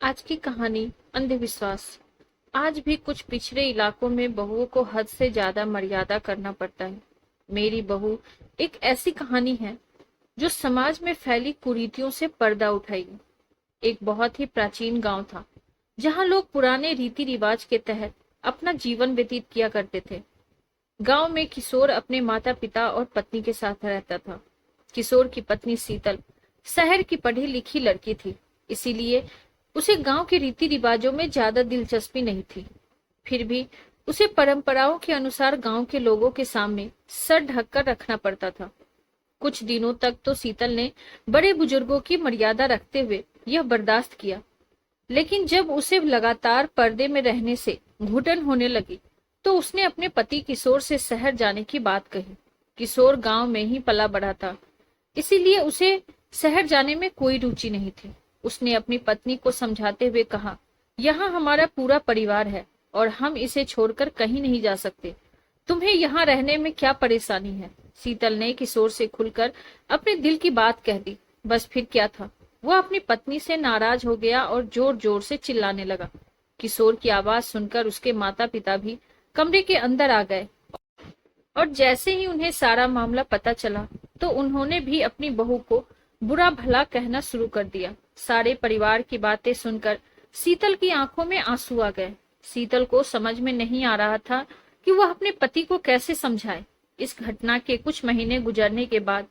आज की कहानी अंधविश्वास। आज भी कुछ पिछड़े इलाकों में बहुओं को हद से ज्यादा मर्यादा करना पड़ता है। मेरी बहू एक ऐसी कहानी है जो समाज में फैली कुरीतियों से पर्दा उठाएगी। एक बहुत ही प्राचीन गांव था जहां लोग पुराने रीति रिवाज के तहत अपना जीवन व्यतीत किया करते थे। गांव में किशोर अपने माता पिता और पत्नी के साथ रहता था। किशोर की पत्नी शीतल शहर की पढ़ी लिखी लड़की थी, इसीलिए उसे गांव के रीति रिवाजों में ज्यादा दिलचस्पी नहीं थी। फिर भी उसे परंपराओं के अनुसार गांव के लोगों के सामने सर ढककर रखना पड़ता था। कुछ दिनों तक तो शीतल ने बड़े बुजुर्गों की मर्यादा रखते हुए यह बर्दाश्त किया, लेकिन जब उसे लगातार पर्दे में रहने से घुटन होने लगी तो उसने अपने पति किशोर से शहर जाने की बात कही। किशोर गांव में ही पला बढ़ा था, इसीलिए उसे शहर जाने में कोई रुचि नहीं थी। उसने अपनी पत्नी को समझाते हुए कहा, यहाँ हमारा पूरा परिवार है और हम इसे छोड़कर कहीं नहीं जा सकते। तुम्हें यहाँ रहने में क्या परेशानी है? शीतल ने किशोर से खुलकर अपने दिल की बात कह दी। बस फिर क्या था, वह अपनी पत्नी से नाराज हो गया और जोर जोर से चिल्लाने लगा। किशोर की आवाज सुनकर उसके माता पिता भी कमरे के अंदर आ गए और जैसे ही उन्हें सारा मामला पता चला तो उन्होंने भी अपनी बहू को बुरा भला कहना शुरू कर दिया। सारे परिवार की बातें सुनकर शीतल की आंखों में आंसू आ गए। शीतल को समझ में नहीं आ रहा था कि वह अपने पति को कैसे समझाए। इस घटना के कुछ महीने गुजरने के बाद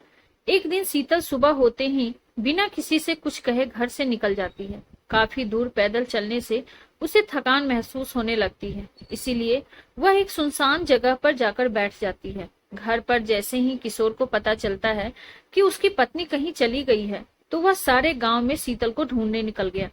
एक दिन शीतल सुबह होते ही बिना किसी से कुछ कहे घर से निकल जाती है। काफी दूर पैदल चलने से उसे थकान महसूस होने लगती है, इसीलिए वह एक सुनसान जगह पर जाकर बैठ जाती है। घर पर जैसे ही किशोर को पता चलता है कि उसकी पत्नी कहीं चली गई है तो वह सारे गांव में शीतल को ढूंढने निकल गया।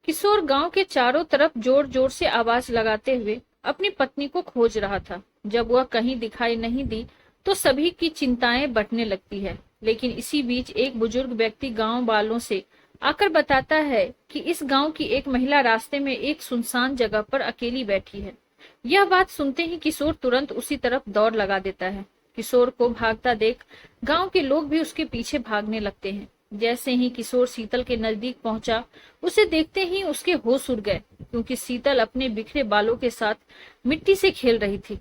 किशोर गांव के चारों तरफ जोर जोर से आवाज लगाते हुए अपनी पत्नी को खोज रहा था। जब वह कहीं दिखाई नहीं दी तो सभी की चिंताएं बढ़ने लगती है। लेकिन इसी बीच एक बुजुर्ग व्यक्ति गांव वालों से आकर बताता है कि इस गांव की एक महिला रास्ते में एक सुनसान जगह पर अकेली बैठी है। यह बात सुनते ही किशोर तुरंत उसी तरफ दौड़ लगा देता है। किशोर को भागता देख गांव के लोग भी उसके पीछे भागने लगते हैं। जैसे ही किशोर शीतल के नजदीक पहुंचा, उसे देखते ही उसके होश उड़ गए, क्योंकि शीतल अपने बिखरे बालों के साथ मिट्टी से खेल रही थी।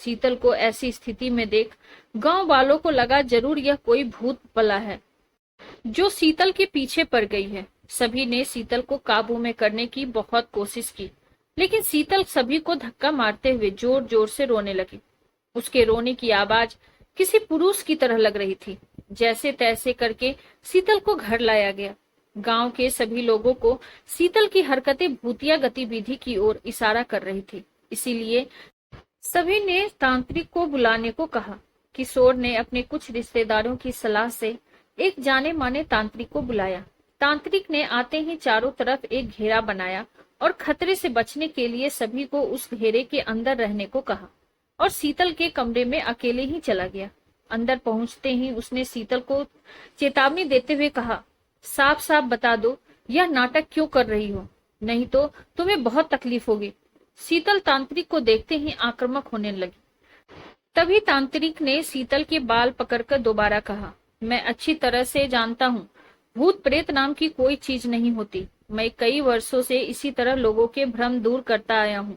शीतल को ऐसी स्थिति में देख गांव वालों को लगा जरूर यह कोई भूत पला है जो शीतल के पीछे पड़ गई है। सभी ने शीतल को काबू में करने की बहुत कोशिश की, लेकिन शीतल सभी को धक्का मारते हुए जोर जोर से रोने लगी। उसके रोने की आवाज किसी पुरुष की तरह लग रही थी। जैसे तैसे करके शीतल को घर लाया गया। गांव के सभी लोगों को शीतल की हरकतें भूतिया गतिविधि की ओर इशारा कर रही थी, इसीलिए सभी ने तांत्रिक को बुलाने को कहा। किशोर ने अपने कुछ रिश्तेदारों की सलाह से एक जाने माने तांत्रिक को बुलाया। तांत्रिक ने आते ही चारों तरफ एक घेरा बनाया और खतरे से बचने के लिए सभी को उस घेरे के अंदर रहने को कहा और शीतल के कमरे में अकेले ही चला गया। अंदर पहुंचते ही उसने शीतल को चेतावनी देते हुए कहा, साफ साफ बता दो यह नाटक क्यों कर रही हो, नहीं तो तुम्हें बहुत तकलीफ होगी। शीतल तांत्रिक को देखते ही आक्रामक होने लगी। तभी तांत्रिक ने शीतल के बाल पकड़कर दोबारा कहा, मैं अच्छी तरह से जानता हूँ भूत प्रेत नाम की कोई चीज नहीं होती। मैं कई वर्षों से इसी तरह लोगों के भ्रम दूर करता आया हूँ।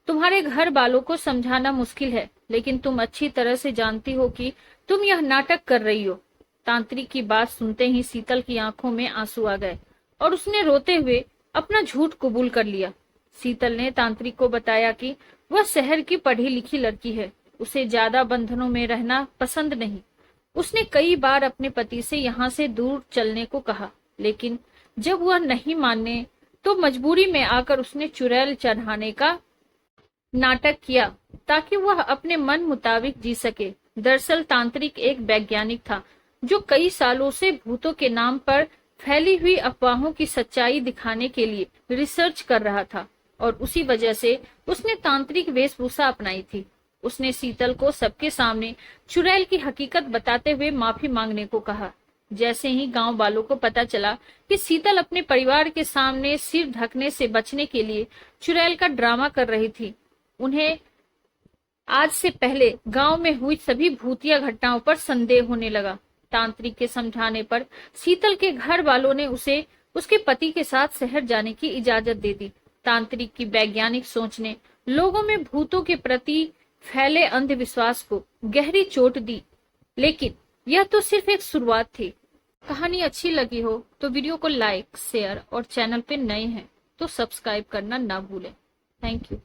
तुम्हारे घर वालों को समझाना मुश्किल है, लेकिन तुम अच्छी तरह से जानती हो कि तुम यह नाटक कर रही हो। तांत्रिक की बात सुनते ही शीतल की आंखों में आंसू आ गए और उसने रोते हुए अपना झूठ कबूल कर लिया। शीतल ने तांत्रिक को बताया कि वह शहर की पढ़ी लिखी लड़की है, उसे ज्यादा बंधनों में रहना पसंद नहीं। उसने कई बार अपने पति से यहाँ से दूर चलने को कहा, लेकिन जब वह नहीं माने तो मजबूरी में आकर उसने चुड़ैल चढ़ाने का नाटक किया ताकि वह अपने मन मुताबिक जी सके। दरअसल तांत्रिक एक वैज्ञानिक था जो कई सालों से भूतों के नाम पर फैली हुई अफवाहों की सच्चाई दिखाने के लिए रिसर्च कर रहा था और उसी वजह से उसने तांत्रिक वेशभूषा अपनाई थी। उसने शीतल को सबके सामने चुड़ैल की हकीकत बताते हुए माफी मांगने को कहा। जैसे ही गांव वालों को पता चला कि शीतल अपने परिवार के सामने सिर ढकने से बचने के लिए चुड़ैल का ड्रामा कर रही थी, उन्हें आज से पहले गांव में हुई सभी भूतिया घटनाओं पर संदेह होने लगा। तांत्रिक के समझाने पर शीतल के घर वालों ने उसे उसके पति के साथ शहर जाने की इजाजत दे दी। तांत्रिक की वैज्ञानिक सोच ने लोगों में भूतों के प्रति फैले अंधविश्वास को गहरी चोट दी, लेकिन यह तो सिर्फ एक शुरुआत थी। कहानी अच्छी लगी हो तो वीडियो को लाइक, शेयर और चैनल पे नए हैं तो सब्सक्राइब करना ना भूलें। Thank you.